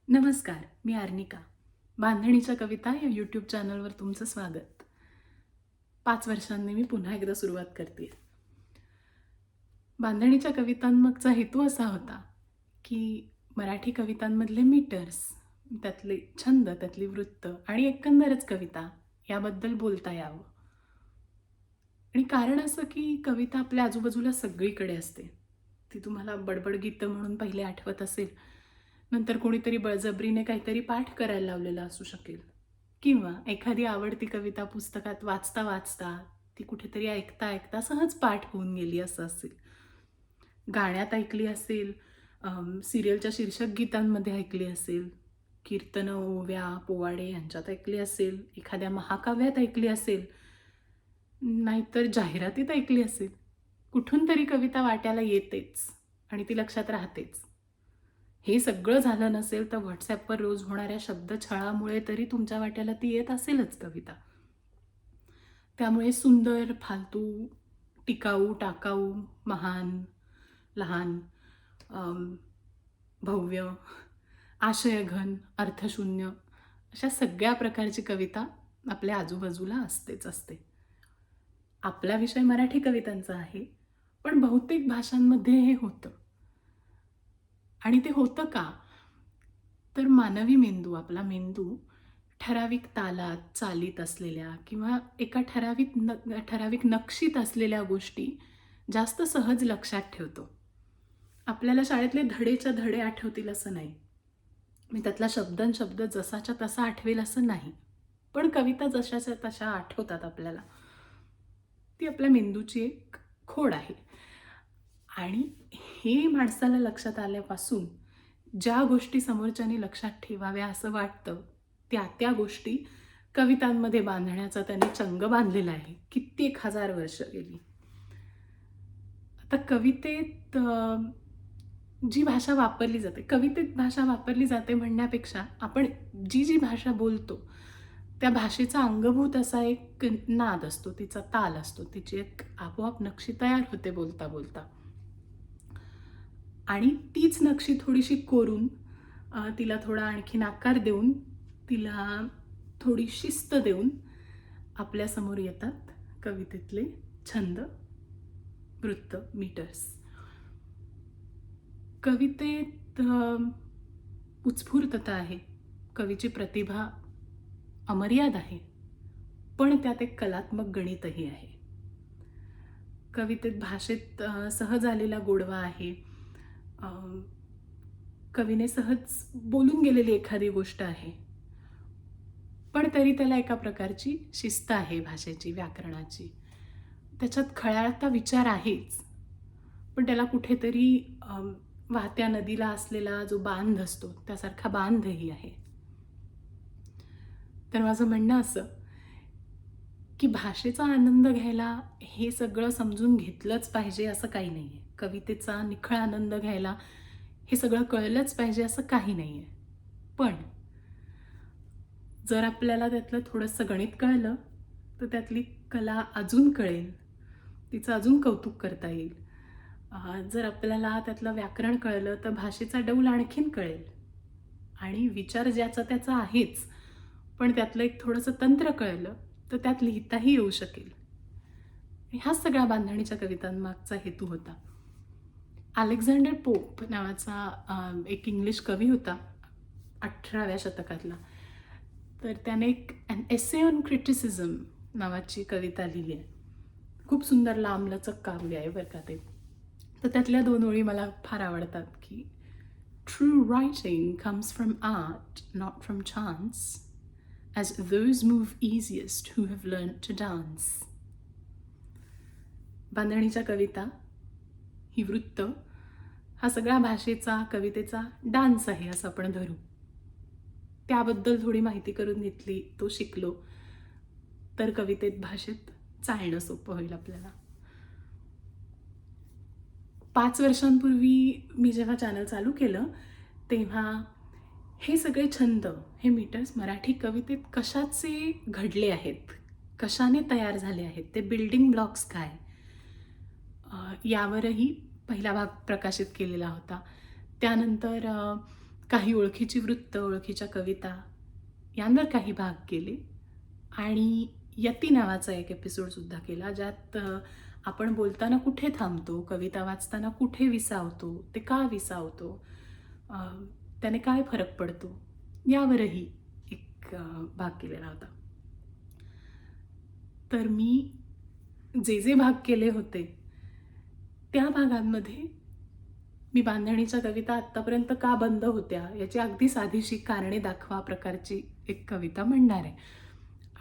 नमस्कार, मी अर्निका. बांधणीच्या कविता या यूट्यूब चॅनलवर तुमचं स्वागत. 5 वर्षांनी मी पुन्हा एकदा सुरुवात करते. बांधणीच्या कवितांमागचा हेतू असा होता, की मराठी कवितांमधले मीटर्स, त्यातले छंद, त्यातली वृत्त आणि एकंदरच कविता याबद्दल बोलता यावं. आणि कारण असं की कविता आपल्या आजूबाजूला सगळीकडे असते. ती तुम्हाला बडबड गीतं म्हणून पहिले आठवत असेल, नंतर कोणीतरी बळजबरीने काहीतरी पाठ करायला लावलेला असू शकेल, किंवा एखादी आवडती कविता पुस्तकात वाचता वाचता ती कुठेतरी ऐकता ऐकता सहज पाठ होऊन गेली असं असेल. गाण्यात ऐकली असेल, सिरियलच्या शीर्षक गीतांमध्ये ऐकली असेल, कीर्तनं, ओव्या, पोवाडे यांच्यात ऐकली असेल, एखाद्या महाकाव्यात ऐकली असेल, नाहीतर जाहिरातीत ऐकली असेल. कुठून तरी कविता वाट्याला येतेच आणि ती लक्षात राहतेच. हे सगळं झालं नसेल तर व्हॉट्सॲपवर रोज होणाऱ्या शब्दछळामुळे तरी तुमच्या वाट्याला ती येत असेलच कविता. त्यामुळे सुंदर, फालतू, टिकाऊ, टाकाऊ, महान, लहान, भव्य, आशयघन, अर्थशून्य अशा सगळ्या प्रकारची कविता आपल्या आजूबाजूला असतेच असते. आपला विषय मराठी कवितांचा आहे, पण बहुतेक भाषांमध्ये हे होतं. आणि ते होतं का? तर मानवी मेंदू, आपला मेंदू ठराविक तालात, चालीत असलेल्या किंवा एका ठराविक नक्षीत असलेल्या गोष्टी जास्त सहज लक्षात ठेवतो. आपल्याला शाळेतले धडेच्या धडे आठवतील असं नाही. मी त्यातला शब्द जसाच्या तसा आठवेल असं नाही. पण कविता जशाच्या तशा आठवतात आपल्याला. ती आपल्या मेंदूची एक खोड आहे. आणि हे माणसाला लक्षात आल्यापासून ज्या गोष्टी समोरच्याने लक्षात ठेवाव्या असं वाटतं, त्या गोष्टी कवितांमध्ये बांधण्याचा त्याने चंग बांधलेला आहे. कित्येक हजार वर्ष गेली. आता कवितेत जी भाषा वापरली जाते, कवितेत भाषा वापरली जाते म्हणण्यापेक्षा आपण जी भाषा बोलतो त्या भाषेचा अंगभूत असा एक नाद असतो, तिचा ताल असतो, तिची एक आपोआप नक्षी तयार होते बोलता बोलता. आणि तीच नक्षी थोडीशी कोरून, तिला थोडा आणखीन आकार देऊन, तिला थोडी शिस्त देऊन आपल्यासमोर येतात कवितेतले छंद, वृत्त, मीटर्स. कवितेत उत्स्फूर्तता आहे, कवीची प्रतिभा अमर्याद आहे, पण त्यात एक कलात्मक गणितही आहे. कवितेत भाषेत सहज आलेला गोडवा आहे. कवीने सहज बोलून गेलेली एखादी गोष्ट आहे, पण तरी त्याला एका प्रकारची शिस्त आहे भाषेची, व्याकरणाची. त्याच्यात खळाळता विचार आहेच, पण त्याला कुठेतरी वाहत्या नदीला असलेला जो बांध असतो त्यासारखा बांधही आहे. तर माझं म्हणणं असं की भाषेचा आनंद घ्यायला हे सगळं समजून घेतलंच पाहिजे असं काही नाही आहे. कवितेचा निखळ आनंद घ्यायला हे सगळं कळलंच पाहिजे असं काही नाही आहे. पण जर आपल्याला त्यातलं थोडंसं गणित कळलं तर त्यातली कला अजून कळेल, तिचं अजून कौतुक करता येईल. जर आपल्याला त्यातलं व्याकरण कळलं तर भाषेचा डौल आणखीन कळेल. आणि विचार ज्याचा त्याचा आहेच, पण त्यातलं एक थोडंसं तंत्र कळलं तर त्यात लिहिताही येऊ शकेल. ह्याच सगळ्या बांधणीच्या कवितांमागचा हेतू होता. अलेक्झांडर पोप नावाचा एक इंग्लिश कवी होता 18व्या शतकातला. तर त्याने एक ॲन एसे ऑन क्रिटिसिझम नावाची कविता लिहिली आहे. खूप सुंदर लांबलचक काव्य आहे बरं का ते. तर त्यातल्या 2 ओळी मला फार आवडतात की true writing comes from art not from chance, as those move easiest who have learned to dance. बांधणीच्या कविता, ही वृत्त, हा सगळा भाषेचा, कवितेचा डान्स आहे असं आपण धरू. त्याबद्दल थोडी माहिती करून घेतली, तो शिकलो, तर कवितेत, भाषेत चालणं सोपं होईल आपल्याला. 5 वर्षांपूर्वी मी जेव्हा चॅनल चालू केलं तेव्हा हे सगळे छंद, हे मीटर्स मराठी कवितेत कशाचे घडले आहेत, कशाने तयार झाले आहेत, ते बिल्डिंग ब्लॉक्स काय, यावरही पहिला भाग प्रकाशित केलेला होता. त्यानंतर काही ओळखीची वृत्त, ओळखीच्या कविता यांवर काही भाग केले आणि यती नावाचा एक एपिसोडसुद्धा केला, ज्यात आपण बोलताना कुठे थांबतो, कविता वाचताना कुठे विसावतो, ते का विसावतो, अ, त्याने काय फरक पडतो, यावरही एक भाग केलेला होता. तर मी जे भाग केले होते त्या भागांमध्ये मी बांधणीच्या कविता आत्तापर्यंत का बंद होत्या याची अगदी साधीशी कारणे दाखवा प्रकारची एक कविता म्हणणार आहे.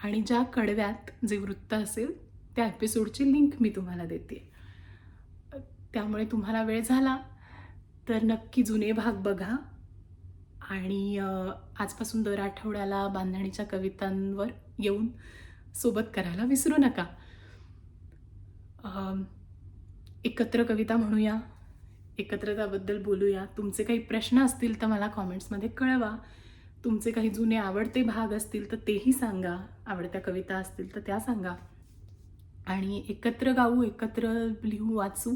आणि ज्या कडव्यात जे वृत्त असेल त्या एपिसोडची लिंक मी तुम्हाला देते. त्यामुळे तुम्हाला वेळ झाला तर नक्की जुने भाग बघा आणि आजपासून दर आठवड्याला बांधणीच्या कवितांवर येऊन सोबत करायला विसरू नका. एकत्र कविता म्हणूया, एकत्र त्याबद्दल बोलूया. तुमचे काही प्रश्न असतील तर मला कॉमेंट्समध्ये कळवा. तुमचे काही जुने आवडते भाग असतील तर तेही सांगा. आवडत्या कविता असतील तर त्या सांगा. आणि एकत्र गाऊ, एकत्र लिहू, वाचू.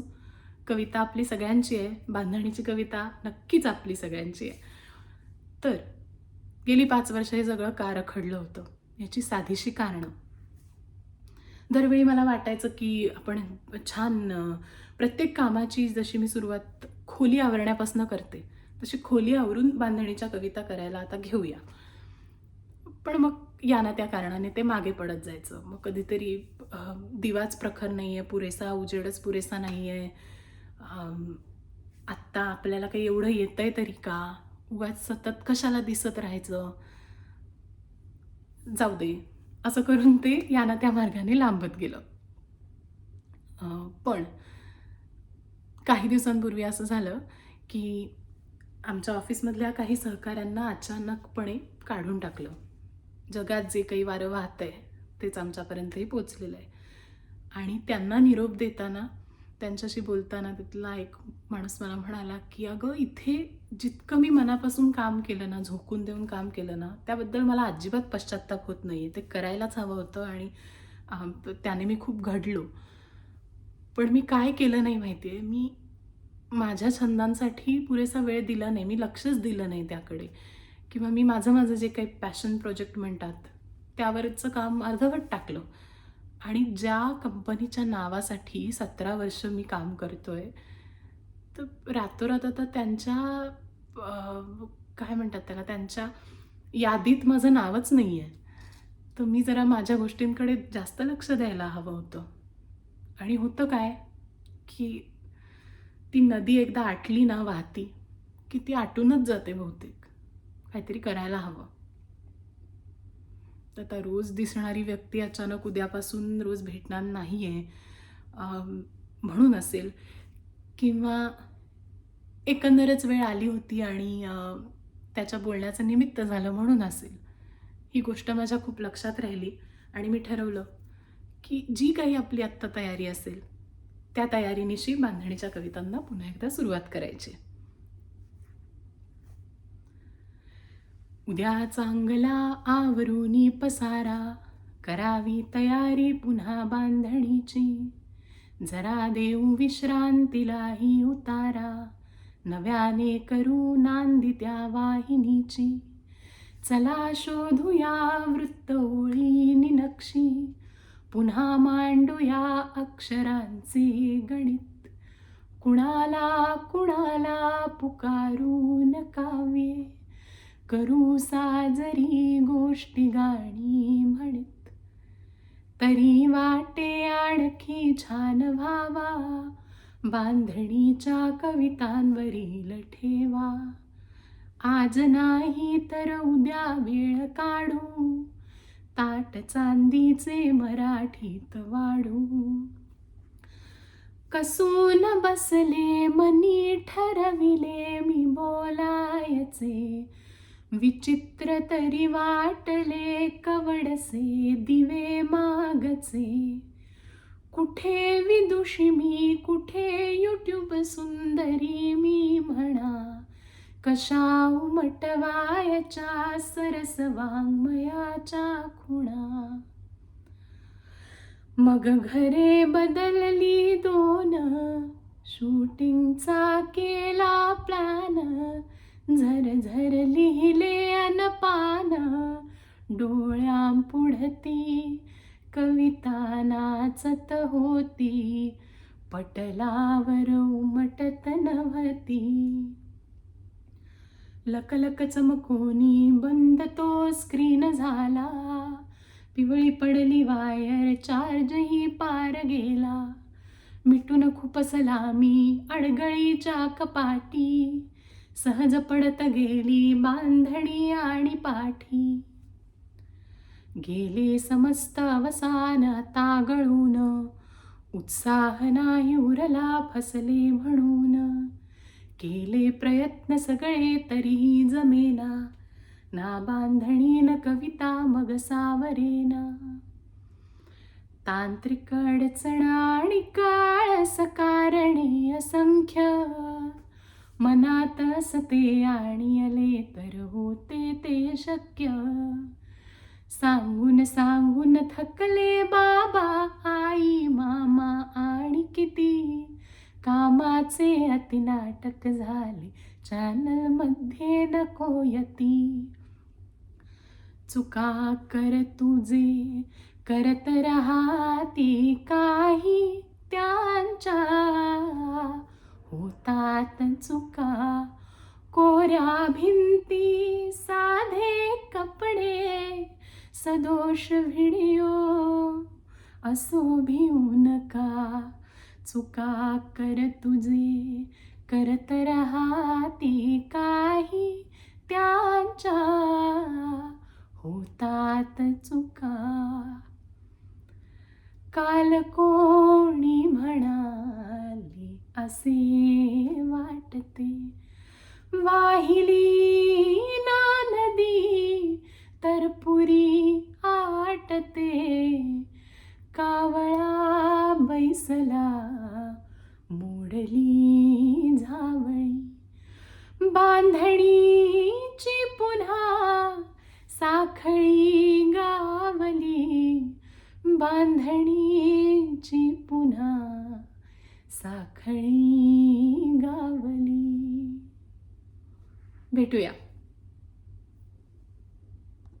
कविता आपली सगळ्यांची आहे. बांधणीची कविता नक्कीच आपली सगळ्यांची आहे. तर गेली 5 वर्ष हे सगळं का रखडलं होतं याची साधीशी कारणं. दरवेळी मला वाटायचं की आपण छान प्रत्येक कामाची जशी मी सुरुवात खोली आवरण्यापासून करते तशी खोली आवरून बांधणीच्या कविता करायला आता घेऊया. पण मग या ना त्या कारणाने ते मागे पडत जायचं. मग कधीतरी दिवाच प्रखर नाही आहे, पुरेसा उजेडच पुरेसा नाही आहे, आत्ता आपल्याला काही एवढं येतंय तरी का, उगाच सतत कशाला दिसत राहायचं, जाऊ दे, असं करून ते या ना त्या मार्गाने लांबत गेलं. पण काही दिवसांपूर्वी असं झालं की आमच्या ऑफिसमधल्या काही सहकाऱ्यांना अचानकपणे काढून टाकलं. जगात जे काही वारं वाहतंय तेच आमच्यापर्यंतही पोचलेलं आहे. आणि त्यांना निरोप देताना, त्यांच्याशी बोलताना तिथला एक माणूस मला म्हणाला की अगं, इथे जितकं मी मनापासून काम केलं ना, झोकून देऊन काम केलं ना, त्याबद्दल मला अजिबात पश्चात्ताप होत नाही आहे. ते करायलाच हवं होतं आणि त्याने मी खूप घडलो. पण मी काय केलं नाही माहिती आहे, मी माझ्या छंदांसाठी पुरेसा वेळ दिला नाही, मी लक्षच दिलं नाही त्याकडे, किंवा मी माझं जे काही पॅशन प्रोजेक्ट म्हणतात त्यावरचं काम अर्धवट टाकलं. आणि ज्या कंपनीच्या नावासाठी 17 वर्ष मी काम करतोय, तर रातोरात आता त्यांच्या काय म्हणतात त्याला, त्यांच्या यादीत माझं नावच नाही आहे. तर मी जरा माझ्या गोष्टींकडे जास्त लक्ष द्यायला हवं होतं. आणि होतं काय की ती नदी एकदा आटली ना वाहती, की ती आटूनच जाते बहुतेक. काहीतरी करायला हवं. आता रोज दिसणारी व्यक्ती अचानक उद्यापासून रोज भेटणार नाही आहे म्हणून असेल, किंवा एकंदरच वेळ आली होती आणि त्याच्या बोलण्याचं निमित्त झालं म्हणून असेल. ही गोष्ट माझ्या खूप लक्षात राहिली आणि मी ठरवलं की जी काही आपली आत्ता तयारी असेल त्या तयारीनिशी बांधणीच्या कवितांना पुन्हा एकदा सुरुवात करायची. उद्या चांगला आवरुनी पसारा, करावी तयारी पुन्हा बांधणीची. जरा देऊ विश्रांतीलाही उतारा, नव्याने करू नांदी त्या वाहिनीची. चला शोधूया वृत्त ओळीनी नक्षी, पुन्हा मांडूया अक्षरांचे गणित. कुणाला कुणाला पुकारून काव्ये, करू साजरी गोष्टी गाणी म्हणत. तरी वाटे आणखी छान व्हावा, बांधणीच्या कवितांवरील ठेवा. आज नाही तर उद्या वेळ काढू, ताट चांदीचे मराठीत वाढू. कसून बसले मनी ठरविले मी बोलायचे, विचित्र तरी वाटले कवडसे दिवे मागचे. कुठे विदुषी मी, कुठे यूट्यूब सुंदरी मी म्हणा, कशा उमटवायच्या सरस वाङ्मयाच्या खुणा. मग घरे बदलली 2, शूटिंगचा केला प्लॅन, झर झर लिहिले अन पान, डोळ्यांपुढती कविता नाचत होती, पटलावर उमटत नव्हती. लकलक चमकोनी बंद तो स्क्रीन झाला, पिवळी पडली वायर, चार्जही पार गेला. मिटून खुपसला मी अडगळीच्या कपाटी, सहज पडत गेली बांधणी आणि पाठी. गेले समस्त अवसान आता गळून, उत्साह नाही उरला फसले म्हणून. केले प्रयत्न सगळे तरीही जमेना, ना बांधणी न कविता मग सावरेना. तांत्रिक अडचण आणि काळस कारणे असंख्य, मनात असते आणि आले तर होते ते शक्य. सांगून सांगून थकले बाबा आई मामा आणि किती, कामाचे अतिनाटक झाले चॅनल मध्ये नको यती. चुका कर तुझे करत राहती काही त्यांच्या, होतात चुका कोऱ्या भिंती साधे कपडे, सदोष व्हिडिओ असो भिऊ नका. चुका कर तुझे करत राहती काही त्यांच्या, होतात चुका. काल कोणी म्हणाली असे वाटते, वाहिली ना नदी तर पुरी आटते. कावळा बैसला मोडली झावळी, बांधणीची पुन्हा साखळी गावली. बांधणीची पुन्हा साखळी गावली. भेटूया.